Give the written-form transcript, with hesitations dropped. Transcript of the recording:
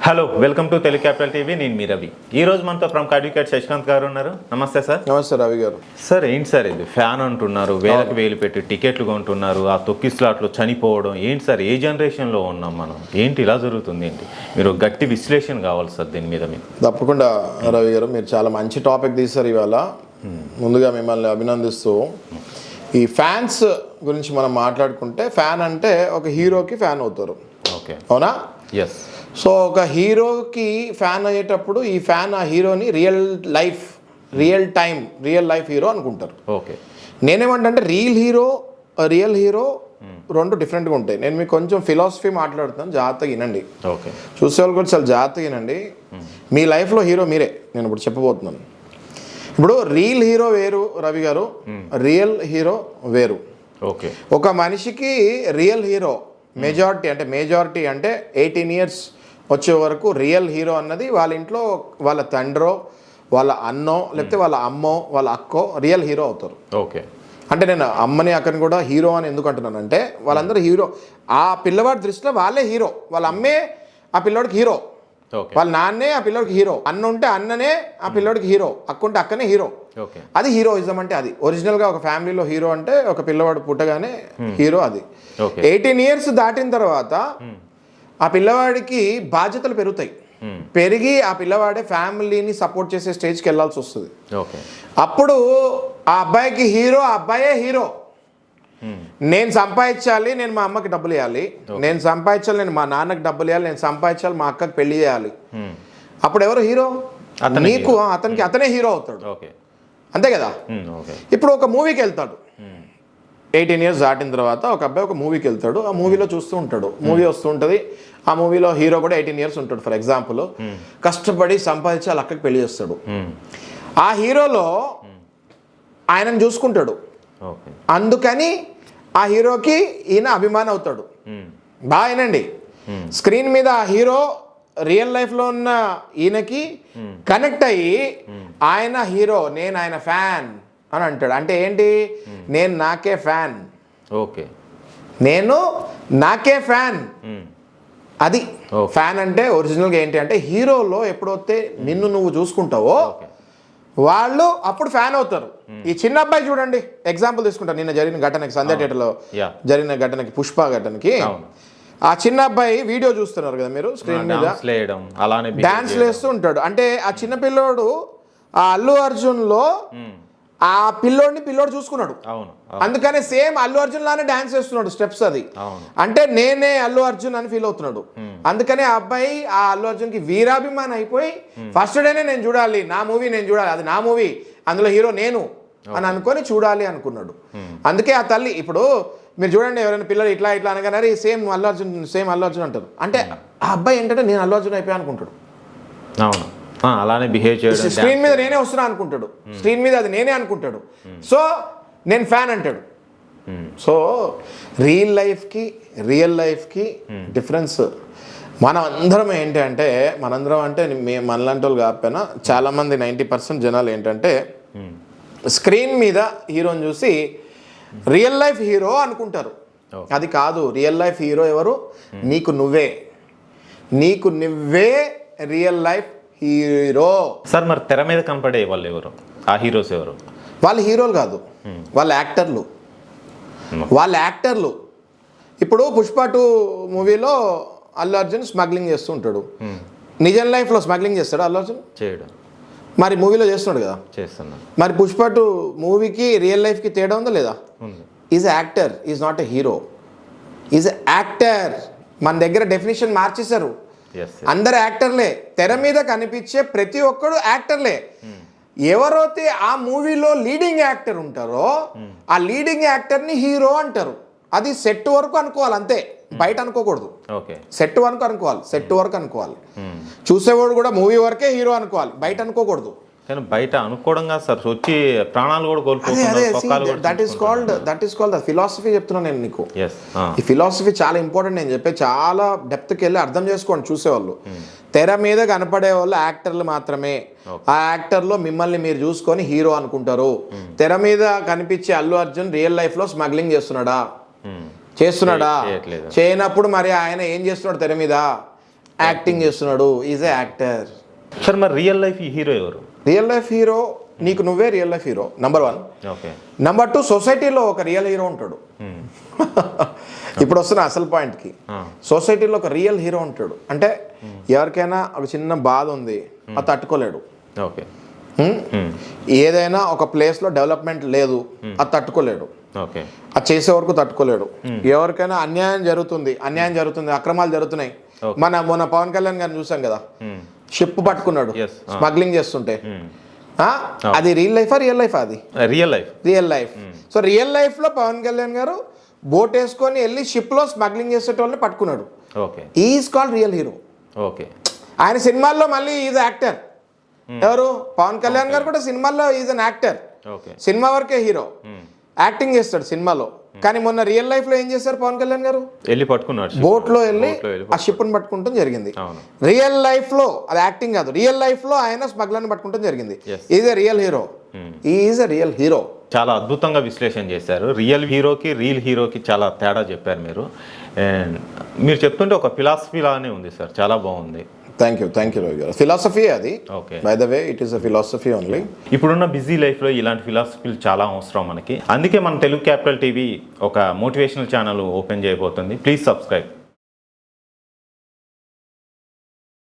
Hello, welcome to Telugu capital TV. నేను మీ రవి. ఈ రోజు మనతో ప్రముఖ అడ్వకేట్ శశికాంత్ గారు ఉన్నారు. నమస్తే సార్. నమస్తే రవి గారు. సార్, ఏంటి సార్ ఇది ఫ్యాన్ అంటున్నారు, వేలకు వేలు పెట్టి టికెట్లు కొంటున్నారు, ఆ తొక్కి స్లాట్లో చనిపోవడం ఏంటి సార్? ఏ జనరేషన్లో ఉన్నాం మనం? ఏంటి ఇలా జరుగుతుంది? ఏంటి మీరు గట్టి విశ్లేషణ కావాలి సార్ దీని మీద మీకు. తప్పకుండా రవి గారు, మీరు చాలా మంచి టాపిక్ తీశారు ఇవాళ. ముందుగా మిమ్మల్ని అభినందిస్తూ, ఈ ఫ్యాన్స్ గురించి మనం మాట్లాడుకుంటే, ఫ్యాన్ అంటే ఒక హీరోకి ఫ్యాన్ అవుతారు. ఓకే, అవునా? ఎస్. సో ఒక హీరోకి ఫ్యాన్ అయ్యేటప్పుడు ఈ ఫ్యాన్ ఆ హీరోని రియల్ లైఫ్ హీరో అనుకుంటారు. ఓకే. నేనేమంటే రియల్ హీరో రెండు డిఫరెంట్గా ఉంటాయి. నేను మీకు కొంచెం ఫిలాసఫీ మాట్లాడుతున్నాను, జాగ్రత్తగా వినండి. ఓకే. చూసేవాళ్ళు కూడా చాలా జాగ్రత్తగా వినండి. మీ లైఫ్లో హీరో మీరే, నేను ఇప్పుడు చెప్పబోతున్నాను. ఇప్పుడు రియల్ హీరో వేరు రవి గారు, రియల్ హీరో వేరు. ఓకే. ఒక మనిషికి రియల్ హీరో మెజారిటీ అంటే 18 years వచ్చే వరకు రియల్ హీరో అన్నది వాళ్ళ ఇంట్లో వాళ్ళ తండ్రో, వాళ్ళ అన్నో, లేకపోతే వాళ్ళ అమ్మో, వాళ్ళ అక్కో రియల్ హీరో అవుతారు. ఓకే. అంటే నేను అమ్మని అక్కని కూడా హీరో అని ఎందుకు అంటున్నానంటే, వాళ్ళందరూ హీరో. ఆ పిల్లవాడి దృష్టిలో వాళ్ళే హీరో. వాళ్ళ అమ్మే ఆ పిల్లవాడికి హీరో, వాళ్ళ నాన్నే ఆ పిల్లడికి హీరో, అన్న ఉంటే అన్ననే ఆ పిల్లడికి హీరో, అక్క ఉంటే అక్కనే హీరో. అది హీరోయిజం అంటే. అది ఒరిజినల్గా ఒక ఫ్యామిలీలో హీరో అంటే ఒక పిల్లవాడు పుట్టగానే హీరో. అది 18 years దాటిన తర్వాత ఆ పిల్లవాడికి బాధ్యతలు పెరుగుతాయి. పెరిగి ఆ పిల్లవాడే ఫ్యామిలీని సపోర్ట్ చేసే స్టేజ్కి వెళ్ళాల్సి వస్తుంది. అప్పుడు ఆ అబ్బాయికి హీరో, ఆ అబ్బాయే హీరో. నేను సంపాదించాలి, నేను మా అమ్మకి డబ్బులు ఇవ్వాలి, నేను సంపాదించాలి, నేను మా నాన్నకి డబ్బులు ఇవ్వాలి, నేను సంపాదించాలి, మా అక్కకి పెళ్లి చేయాలి. అప్పుడు ఎవరు హీరో? నీకు అతనే హీరో అవుతాడు. అంతే కదా? ఇప్పుడు ఒక మూవీకి వెళ్తాడు, 18 years దాటిన తర్వాత ఒక అబ్బాయి ఒక మూవీకి వెళ్తాడు. ఆ మూవీలో చూస్తూ ఉంటాడు, మూవీ వస్తూ ఉంటుంది. ఆ మూవీలో హీరో కూడా 18 years ఉంటాడు ఫర్ ఎగ్జాంపుల్. కష్టపడి సంపాదించి వాళ్ళ అక్కకి పెళ్లి చేస్తాడు. ఆ హీరోలో ఆయనను చూసుకుంటాడు, అందుకని ఆ హీరోకి ఈయన అభిమానం అవుతాడు. బాగా వినండి, స్క్రీన్ మీద ఆ హీరో రియల్ లైఫ్లో ఉన్న ఈయనకి కనెక్ట్ అయ్యి ఆయన హీరో, నేను ఆయన ఫ్యాన్ అని అంటాడు. అంటే ఏంటి? నేను నాకే ఫ్యాన్. ఓకే, నేను నాకే ఫ్యాన్. అది ఫ్యాన్ అంటే. ఒరిజినల్గా ఏంటి అంటే, హీరోలో ఎప్పుడైతే నిన్ను నువ్వు చూసుకుంటావో వాళ్ళు అప్పుడు ఫ్యాన్ అవుతారు. ఈ చిన్న అబ్బాయి చూడండి, ఎగ్జాంపుల్ తీసుకుంటారు. నిన్న జరిగిన ఘటనకి, సంధ్య థియేటర్లో జరిగిన ఘటనకి, పుష్ప ఘటనకి, ఆ చిన్న అబ్బాయి వీడియో చూస్తున్నారు కదా మీరు, స్క్రీన్ మీద డాన్స్ వేస్తూ ఉంటాడు. అంటే ఆ చిన్న పిల్లోడు ఆ అల్లు అర్జున్లో ఆ పిల్లోడు చూసుకున్నాడు. అందుకనే సేమ్ అల్లు అర్జున్ లానే డాన్స్ చేస్తున్నాడు, స్టెప్స్. అది అంటే నేనే అల్లు అర్జున్ అని ఫీల్ అవుతున్నాడు. అందుకనే ఆ అబ్బాయి ఆ అల్లు అర్జున్కి వీరాభిమానం అయిపోయి ఫస్ట్ డేనే నేను చూడాలి, నా మూవీ నేను చూడాలి, అది నా మూవీ, అందులో హీరో నేను అని అనుకొని చూడాలి అనుకున్నాడు. అందుకే ఆ తల్లి, ఇప్పుడు మీరు చూడండి, ఎవరైనా పిల్లలు ఇట్లా అనగానే సేమ్ అల్లు అర్జున్ అంటారు. అంటే ఆ అబ్బాయి ఏంటంటే నేను అల్లు అర్జున్ అయిపోయా అనుకుంటాడు. అలానే బిహేవ్ చేయడం, స్క్రీన్ మీద నేనే వస్తున్నా అనుకుంటాడు, స్క్రీన్ మీద అది నేనే అనుకుంటాడు. సో నేను ఫ్యాన్ అంటాడు. సో రియల్ లైఫ్కి డిఫరెన్స్. మనం అందరం ఏంటి అంటే, మనందరం అంటే మనలాంటి వాళ్ళు కాకపోయినా చాలామంది 90% జనాలు ఏంటంటే, స్క్రీన్ మీద హీరోని చూసి రియల్ లైఫ్ హీరో అనుకుంటారు. అది కాదు. రియల్ లైఫ్ హీరో ఎవరు? నీకు నువ్వే రియల్ లైఫ్ హీరో. సార్, మరి తెర మీద కనపడే వాళ్ళు ఎవరు? ఆ హీరోస్ ఎవరు? వాళ్ళు హీరోలు కాదు, వాళ్ళ యాక్టర్లు. ఇప్పుడు పుష్ప 2 మూవీలో అల్లు అర్జున్ స్మగ్లింగ్ చేస్తూ ఉంటాడు. నిజం లైఫ్లో స్మగ్లింగ్ చేస్తాడు అల్లు అర్జున్? చేయడు. మరి మూవీలో చేస్తున్నాడు కదా, చేస్తున్నాడు. మరి పుష్ప 2 మూవీకి రియల్ లైఫ్కి తేడా ఉందా లేదా? Is actor, is not a hero, is actor. మన దగ్గర డెఫినేషన్ మార్చేశారు. అందరు యాక్టర్లే, తెర మీద కనిపించే ప్రతి ఒక్కడు యాక్టర్లే. ఎవరైతే ఆ మూవీలో లీడింగ్ యాక్టర్ ఉంటారో ఆ లీడింగ్ యాక్టర్ని హీరో అంటారు. అది సెట్ వరకు అనుకోవాలి, అంతే, బయట అనుకోకూడదు. సెట్ వరకు అనుకోవాలి. చూసేవాడు కూడా మూవీ వరకే హీరో అనుకోవాలి, బయట అనుకోకూడదు. కానీ బయట అనుకోవడం కాదు సార్, వచ్చి ప్రాణాలు కూడా కోల్పోతున్నారు. That is called the philosophy. చెప్తున్నాను నేను నీకు, ఈ ఫిలాసఫీ చాలా ఇంపార్టెంట్. నేను చెప్పే చాలా డెప్త్కి వెళ్ళి అర్థం చేసుకోండి చూసేవాళ్ళు. తెర మీద కనపడే వాళ్ళు యాక్టర్లు మాత్రమే. ఆ యాక్టర్లో మిమ్మల్ని మీరు చూసుకొని హీరో అనుకుంటారు. తెర మీద కనిపించే అల్లు అర్జున్ రియల్ లైఫ్లో స్మగ్లింగ్ చేస్తున్నాడా? చేయనప్పుడు మరి ఆయన ఏం చేస్తున్నాడు తెర మీద? యాక్టింగ్ చేస్తున్నాడు, ఈజ్ ఏ యాక్టర్. సార్ మరి రియల్ లైఫ్ ఈ హీరో ఎవరు? రియల్ లైఫ్ హీరో నీకు నువ్వే real life hero, number 1. Okay. Number 2, సొసైటీలో ఒక రియల్ హీరో ఉంటాడు. ఇప్పుడు వస్తున్న అసలు పాయింట్కి, సొసైటీలో ఒక రియల్ హీరో ఉంటాడు. అంటే ఎవరికైనా ఒక చిన్న బాధ ఉంది, అది తట్టుకోలేడు. ఓకే. ఏదైనా ఒక ప్లేస్లో డెవలప్మెంట్ లేదు, అది తట్టుకోలేడు. ఓకే. అది చేసే వరకు తట్టుకోలేడు. ఎవరికైనా అన్యాయం జరుగుతుంది, అక్రమాలు జరుగుతున్నాయి. మొన్న పవన్ కళ్యాణ్ గారిని చూసాం కదా, షిప్ పట్టుకున్నాడు స్మగ్లింగ్ చేస్తుంటే. అది రియల్ లైఫా అది రియల్ లైఫ్. సో రియల్ లైఫ్లో పవన్ కళ్యాణ్ గారు బోట్ వేసుకొని వెళ్ళి షిప్లో స్మగ్లింగ్ చేసేటోళ్ళని పట్టుకున్నాడు. Okay. Is called real hero. Okay. ఆయన సినిమాల్లో మళ్ళీ ఈజ్ యాక్టర్. ఎవరు? పవన్ కళ్యాణ్ గారు కూడా సినిమాల్లో ఈజ్ అన్ యాక్టర్. సినిమా వరకే హీరో, యాక్టింగ్ చేస్తాడు సినిమాలో. కానీ మొన్న రియల్ లైఫ్ లో ఏం చేశారు పవన్ కళ్యాణ్ గారు? వెళ్ళి పట్టుకున్నాడు, బోట్ లో వెళ్ళి ఆ షిప్ ని పట్టుకుంటాం జరిగింది. రియల్ లైఫ్ లో అది యాక్టింగ్ కాదు, రియల్ లైఫ్ లో ఆయన స్మగ్లర్ ని పట్టుకుంటాం జరిగింది. Is a real hero. Is a real hero. చాలా అద్భుతంగా విశ్లేషణ చేశారు. రియల్ హీరోకి రియల్ హీరోకి చాలా తేడా చెప్పారు మీరు. అండ్ మీరు చెప్తుంటే ఒక ఫిలాసఫీ లానే ఉంది సార్, చాలా బాగుంది. థ్యాంక్ యూ రవి గారు. ఫిలాసఫీ అది. Okay. By the way it is a philosophy only. ఇప్పుడున్న బిజీ లైఫ్లో ఇలాంటి ఫిలాసఫీలు చాలా అవసరం మనకి. అందుకే మన తెలుగు క్యాపిటల్ టీవీ ఒక మోటివేషనల్ ఛానల్ ఓపెన్ చేయబోతుంది. Please subscribe.